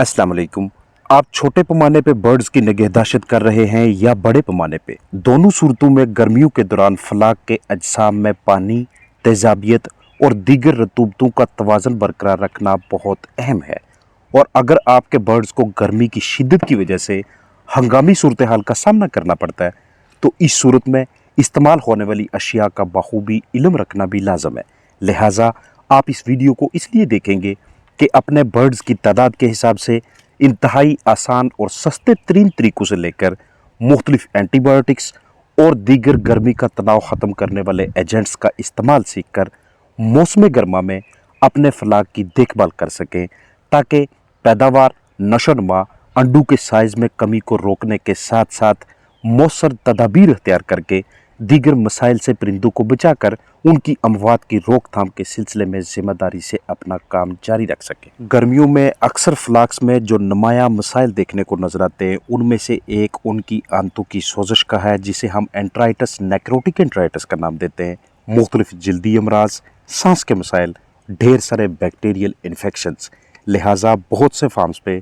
अस्सलाम वालेकुम। आप छोटे पैमाने पे बर्ड्स की निगहदाश्त कर रहे हैं या बड़े पैमाने पे, दोनों सूरतों में गर्मियों के दौरान फलाक के अजसाम में पानी, तेजाबियत और दीगर रतूबतों का तवाज़ुन बरकरार रखना बहुत अहम है। और अगर आपके बर्ड्स को गर्मी की शिद्दत की वजह से हंगामी सूरत हाल का सामना करना पड़ता है, तो इस सूरत में इस्तेमाल होने वाली अशिया का बखूबी इल्म रखना भी लाजम है। लिहाजा आप इस वीडियो को इसलिए देखेंगे कि अपने बर्ड्स की तादाद के हिसाब से इंतहाई आसान और सस्ते तरीन तरीक़ों से लेकर मुख्तलिफ एंटीबायोटिक्स और दीगर गर्मी का तनाव ख़त्म करने वाले एजेंट्स का इस्तेमाल सीख कर मौसम गर्मा में अपने फलाक की देखभाल कर सकें, ताकि पैदावार, नशोनुमा, अंडों के साइज़ में कमी को रोकने के साथ साथ मौसर तदाबीर अख्तियार करके दीगर मसाइल से परिंदों को बचाकर उनकी अमवात की रोकथाम के सिलसिले में ज़िम्मेदारी से अपना काम जारी रख सकें। गर्मियों में अक्सर फ्लाक्स में जो नुमाया मसाइल देखने को नजर आते हैं, उनमें से एक उनकी आंतों की सोजश का है, जिसे हम एंट्राइटिस, नेक्रोटिक एंट्राइटिस का नाम देते हैं। मुख्तलिफ जल्दी अमराज, सांस के मसाइल, ढेर सारे बैक्टीरियल इन्फेक्शंस। लिहाजा बहुत से फार्म्स पे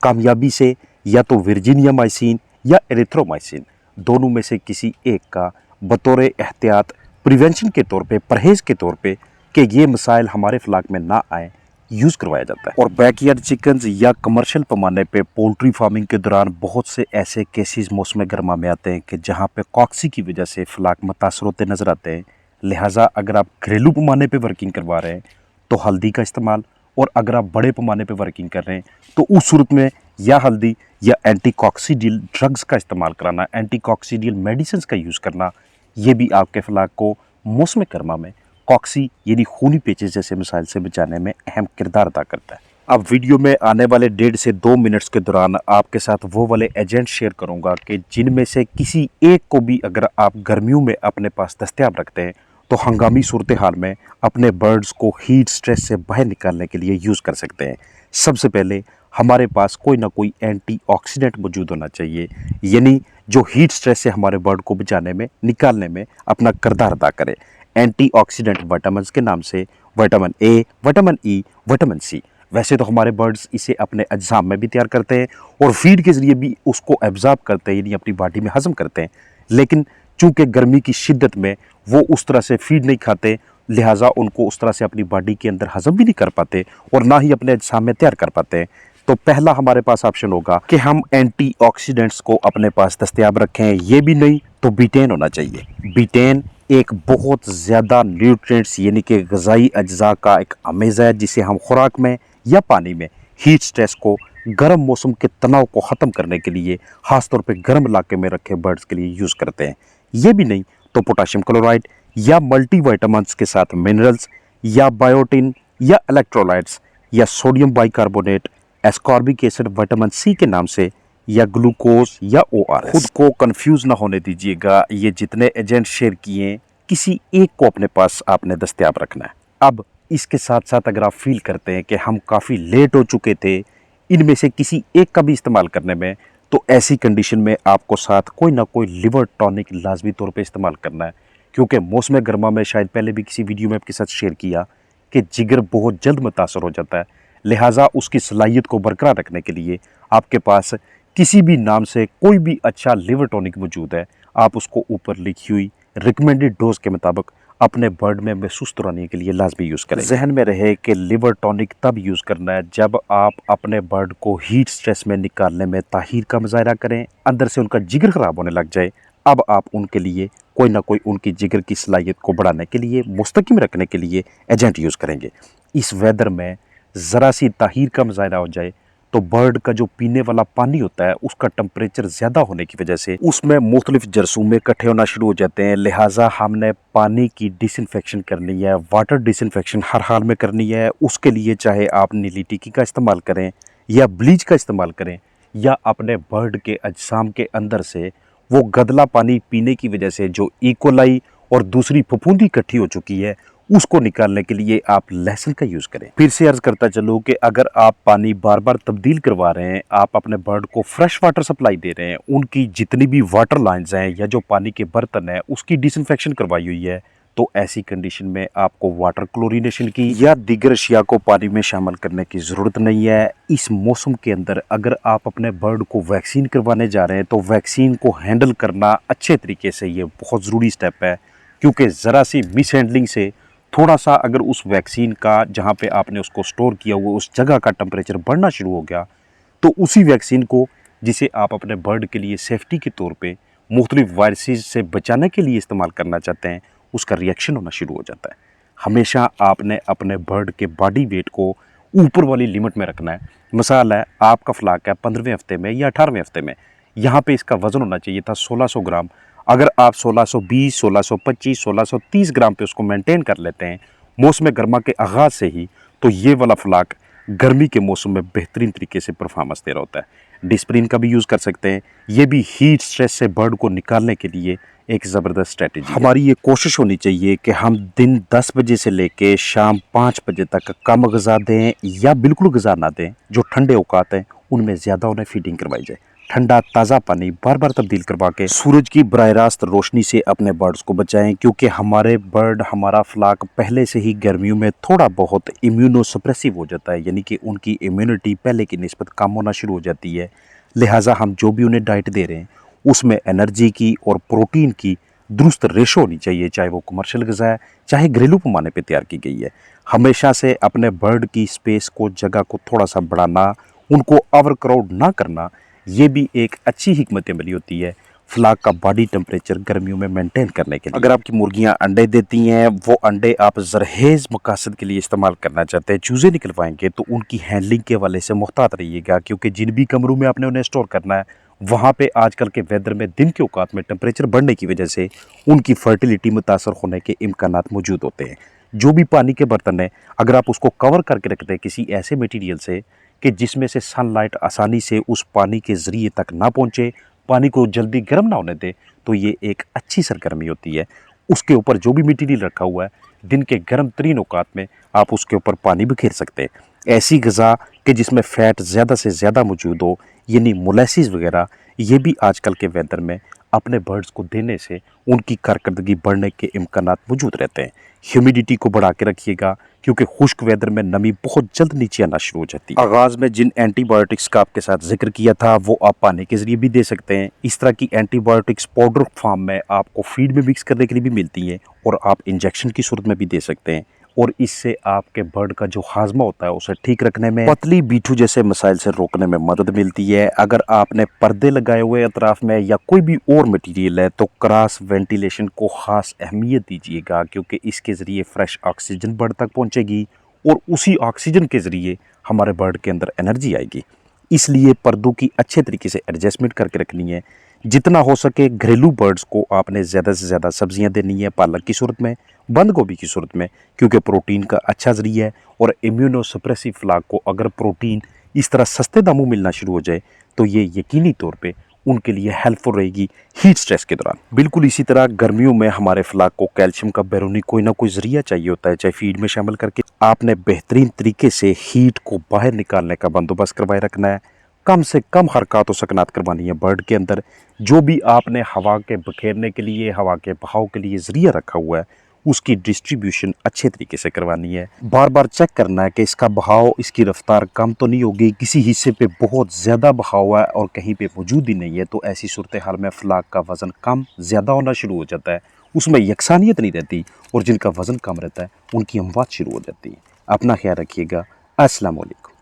कामयाबी से या तो वर्जीनिया माइसिन या एरिथ्रोमाइसिन, दोनों में से किसी एक का बतौर एहतियात प्रिवेंशन के तौर पे, परहेज के तौर पे, कि ये मसाइल हमारे फ्लाक में ना आए, यूज़ करवाया जाता है। और बैकयार्ड चिकन्स या कमर्शियल पैमाने पे पोल्ट्री फार्मिंग के दौरान बहुत से ऐसे केसेस मौसम गर्मा में आते हैं कि जहाँ पे कॉक्सी की वजह से फ्लाक मुतासर होते नजर आते हैं। लिहाजा अगर आप घरेलू पैमाने पे वर्किंग करवा रहे हैं तो हल्दी का इस्तेमाल, और अगर आप बड़े पैमाने पे वर्किंग कर रहे हैं तो उस सूरत में या हल्दी या एंटीकॉक्सीडियल ड्रग्स का इस्तेमाल कराना, एंटीकॉक्सीडियल मेडिसिन का यूज़ करना, ये भी आपके फलाक को मौसम गर्मा में कॉक्सी यानी खूनी पेचेस जैसे मसाइल से बचाने में अहम किरदार अदा करता है। अब वीडियो में आने वाले 1.5 से 2 मिनट्स के दौरान आपके साथ वो वाले एजेंट शेयर करूंगा कि जिनमें से किसी एक को भी अगर आप गर्मियों में अपने पास दस्तयाब रखते हैं तो हंगामी सूरत हाल में अपने बर्ड्स को हीट स्ट्रेस से बाहर निकालने के लिए यूज़ कर सकते हैं। सबसे पहले हमारे पास कोई ना कोई एंटीऑक्सीडेंट मौजूद होना चाहिए, यानी जो हीट स्ट्रेस से हमारे बर्ड को बचाने में, निकालने में अपना किरदार अदा करे। एंटीऑक्सीडेंट विटामिन के नाम से vitamin A, vitamin E, vitamin C. वैसे तो हमारे बर्ड्स इसे अपने अज्जाम में भी तैयार करते हैं और फीड के ज़रिए भी उसको एब्जॉर्ब करते हैं, यानी अपनी बॉडी में हजम करते हैं। लेकिन चूँकि गर्मी की शिद्दत में वो उस तरह से फीड नहीं खाते, लिहाजा उनको उस तरह से अपनी बॉडी के अंदर हजम भी नहीं कर पाते और ना ही अपने अज्जाम में तैयार कर पाते हैं। तो पहला हमारे पास ऑप्शन होगा कि हम एंटीऑक्सीडेंट्स को अपने पास दस्तयाब रखें। ये भी नहीं तो बीटेन होना चाहिए। बीटेन एक बहुत ज़्यादा न्यूट्रिएंट्स यानी कि ग़िज़ाई अज्जा का एक अमेज़ा है, जिसे हम खुराक में या पानी में हीट स्ट्रेस को, गर्म मौसम के तनाव को ख़त्म करने के लिए, ख़ासतौर पे गर्म इलाके में रखे बर्ड्स के लिए यूज़ करते हैं। ये भी नहीं तो पोटाशियम क्लोराइड या मल्टीविटामिन्स के साथ मिनरल्स या बायोटिन या इलेक्ट्रोलाइट्स या sodium bicarbonate, ascorbic acid, vitamin C के नाम से, या ग्लूकोज या ORS। खुद को कंफ्यूज ना होने दीजिएगा, ये जितने एजेंट शेयर किए किसी एक को अपने पास आपने दस्तयाब रखना है। अब इसके साथ साथ अगर आप फील करते हैं कि हम काफ़ी लेट हो चुके थे इनमें से किसी एक का भी इस्तेमाल करने में, तो ऐसी कंडीशन में आपको साथ कोई ना कोई लिवर टॉनिक लाजमी तौर पे इस्तेमाल करना है, क्योंकि मौसम गर्मा में, शायद पहले भी किसी वीडियो में आपके साथ शेयर किया, कि जिगर बहुत जल्द मुतासर हो जाता है। लिहाजा उसकी सलाहियत को बरकरार रखने के लिए आपके पास किसी भी नाम से कोई भी अच्छा लिवर टॉनिक मौजूद है, आप उसको ऊपर लिखी हुई रिकमेंडेड डोज के मुताबिक अपने बर्ड में महसूस कराने के लिए लाजमी यूज़ करें। जहन में रहे कि लिवर टॉनिक तब यूज़ करना है जब आप अपने बर्ड को हीट स्ट्रेस में निकालने में ताहीर का मुजाहरा करें, अंदर से उनका जिगर ख़राब होने लग जाए। अब आप उनके लिए कोई ना कोई उनकी जिगर की सलाहियत को बढ़ाने के लिए, मुस्तकिम रखने के लिए एजेंट यूज़ करेंगे। इस वेदर में ज़रा सी ताहीर का मुजाहरा हो जाए तो बर्ड का जो पीने वाला पानी होता है उसका टेम्परेचर ज़्यादा होने की वजह से उसमें मुख्तलिफ जरासीम इकट्ठे होना शुरू हो जाते हैं। लिहाजा हमने पानी की डिसइंफेक्शन करनी है, वाटर डिसइंफेक्शन हर हाल में करनी है। उसके लिए चाहे आप नीली टिक्की का इस्तेमाल करें या ब्लीच का इस्तेमाल करें, या अपने बर्ड के अजसाम के अंदर से वो गदला पानी पीने की वजह से जो इकोलाई और दूसरी फफूंदी इकट्ठी हो चुकी है, उसको निकालने के लिए आप लहसुन का यूज़ करें। फिर से अर्ज़ करता चलूँ कि अगर आप पानी बार बार तब्दील करवा रहे हैं, आप अपने बर्ड को फ्रेश वाटर सप्लाई दे रहे हैं, उनकी जितनी भी वाटर लाइन्स हैं या जो पानी के बर्तन हैं उसकी डिसइंफेक्शन करवाई हुई है, तो ऐसी कंडीशन में आपको वाटर क्लोरीनेशन की या दीगर अशिया को पानी में शामिल करने की ज़रूरत नहीं है। इस मौसम के अंदर अगर आप अपने बर्ड को वैक्सीन करवाने जा रहे हैं तो वैक्सीन को हैंडल करना अच्छे तरीके से ये बहुत ज़रूरी स्टेप है, क्योंकि ज़रा सी मिस हैंडलिंग से थोड़ा सा अगर उस वैक्सीन का जहाँ पे आपने उसको स्टोर किया हुआ उस जगह का टेम्परेचर बढ़ना शुरू हो गया तो उसी वैक्सीन को, जिसे आप अपने बर्ड के लिए सेफ्टी के तौर पे मुख्तलिफ वायरसेस से बचाने के लिए इस्तेमाल करना चाहते हैं, उसका रिएक्शन होना शुरू हो जाता है। हमेशा आपने अपने बर्ड के बॉडी वेट को ऊपर वाली लिमिट में रखना है। मिसाल है, आपका फ्लाक है 15वें हफ्ते में या 18वें हफ्ते में, यहाँ पे इसका वज़न होना चाहिए था 1600 ग्राम। अगर आप 1620, 1625, 1630 ग्राम पे उसको मेंटेन कर लेते हैं मौसम गर्मा के आगाज़ से ही, तो ये वाला फ्लाक गर्मी के मौसम में बेहतरीन तरीके से परफॉर्मेंस दे रहा होता है। डिस्प्रिन का भी यूज़ कर सकते हैं। ये भी हीट स्ट्रेस से बर्ड को निकालने के लिए एक ज़बरदस्त स्ट्रेटजी है। हमारी ये कोशिश होनी चाहिए कि हम दिन 10 बजे से लेके शाम 5 बजे तक कम ग़िज़ा दें या बिल्कुल ग़िज़ा ना दें। जो ठंडे औकात हैं उनमें ज़्यादा उन्हें फीडिंग करवाई जाए। ठंडा ताज़ा पानी बार बार तब्दील करवा के सूरज की बराह रास्त रोशनी से अपने बर्ड्स को बचाएं, क्योंकि हमारे बर्ड, हमारा फ्लाक पहले से ही गर्मियों में थोड़ा बहुत इम्यूनोसप्रेसिव हो जाता है, यानी कि उनकी इम्यूनिटी पहले की निस्बत कम होना शुरू हो जाती है। लिहाजा हम जो भी उन्हें डाइट दे रहे हैं उसमें एनर्जी की और प्रोटीन की दुरुस्त रेशो होनी चाहिए, चाहे वो कमर्शियल ग़िज़ा है चाहे घरेलू पैमाने पर तैयार की गई है। हमेशा से अपने बर्ड की स्पेस को, जगह को थोड़ा सा बढ़ाना, उनको ओवर क्राउड ना करना, ये भी एक अच्छी हिकमत अमली होती है फ्लाक का बॉडी टेम्परेचर गर्मियों में मेंटेन करने के लिए। अगर आपकी मुर्गियां अंडे देती हैं, वो अंडे आप जरहेज़ मकासद के लिए इस्तेमाल करना चाहते हैं, चूज़े निकलवाएंगे, तो उनकी हैंडलिंग के हवाले से मुहतात रहिएगा, क्योंकि जिन भी कमरों में आपने उन्हें स्टोर करना है वहाँ पे आजकल के वेदर में दिन के औकात में टेम्परेचर बढ़ने की वजह से उनकी फर्टिलिटी मुतासर होने के इम्कानात मौजूद होते हैं। जो भी पानी के बर्तन है, अगर आप उसको कवर करके रखते हैं किसी ऐसे मटीरियल से कि जिसमें से सनलाइट आसानी से उस पानी के ज़रिए तक ना पहुँचे, पानी को जल्दी गर्म ना होने दे, तो ये एक अच्छी सरगर्मी होती है। उसके ऊपर जो भी मटीरियल रखा हुआ है, दिन के गर्म तरीन औकात में आप उसके ऊपर पानी बिखेर सकते हैं। ऐसी ग़िज़ा कि जिसमें फ़ैट ज़्यादा से ज़्यादा मौजूद हो, यानी मोलेसिस वगैरह, ये भी आजकल के वेदर में अपने बर्ड्स को देने से उनकी कारकर्दगी बढ़ने के इम्कानात मौजूद रहते हैं। ह्यूमिडिटी को बढ़ा के रखिएगा, क्योंकि खुश्क वेदर में नमी बहुत जल्द नीचे आना शुरू हो जाती है। आगाज़ में जिन एंटीबायोटिक्स का आपके साथ जिक्र किया था वो आप पानी के ज़रिए भी दे सकते हैं। इस तरह की एंटीबायोटिक्स पाउडर फॉर्म में आपको फीड में मिक्स करने के लिए भी मिलती हैं और आप इंजेक्शन की सूरत में भी दे सकते हैं, और इससे आपके बर्ड का जो हाजमा होता है उसे ठीक रखने में, पतली बीठू जैसे मसाइल से रोकने में मदद मिलती है। अगर आपने पर्दे लगाए हुए अतराफ में या कोई भी और मटेरियल है तो क्रॉस वेंटिलेशन को ख़ास अहमियत दीजिएगा, क्योंकि इसके ज़रिए फ्रेश ऑक्सीजन बर्ड तक पहुँचेगी और उसी ऑक्सीजन के ज़रिए हमारे बर्ड के अंदर एनर्जी आएगी। इसलिए पर्दों की अच्छे तरीके से एडजस्टमेंट करके रखनी है। जितना हो सके घरेलू बर्ड्स को आपने ज़्यादा से ज़्यादा सब्जियां देनी है, पालक की सूरत में, बंद गोभी की सूरत में, क्योंकि प्रोटीन का अच्छा ज़रिया है। और इम्यूनोसप्रेसिव फ्लाक को अगर प्रोटीन इस तरह सस्ते दामों मिलना शुरू हो जाए तो ये यकीनी तौर पे उनके लिए हेल्पफुल रहेगी हीट स्ट्रेस के दौरान। बिल्कुल इसी तरह गर्मियों में हमारे फ्लाक को कैल्शियम का बैरूनी कोई ना कोई ज़रिया चाहिए होता है, चाहे फीड में शामिल करके आपने बेहतरीन तरीके से हीट को बाहर निकालने का बंदोबस्त करवाए रखना है। कम से कम हरकत व सकनात करवानी है बर्ड के अंदर। जो भी आपने हवा के बखेरने के लिए, हवा के बहाव के लिए ज़रिया रखा हुआ है, उसकी डिस्ट्रीब्यूशन अच्छे तरीके से करवानी है। बार बार चेक करना है कि इसका बहाव, इसकी रफ्तार कम तो नहीं होगी, किसी हिस्से पे बहुत ज़्यादा बहाव है और कहीं पे मौजूद ही नहीं है, तो ऐसी सूरत हाल में फ्लाक का वज़न कम ज़्यादा होना शुरू हो जाता है। उसमें यकसानियत नहीं रहती और जिनका वज़न कम रहता है उनकी अमवात शुरू हो जाती है। अपना ख्याल रखिएगा। अस्सलाम वालेकुम।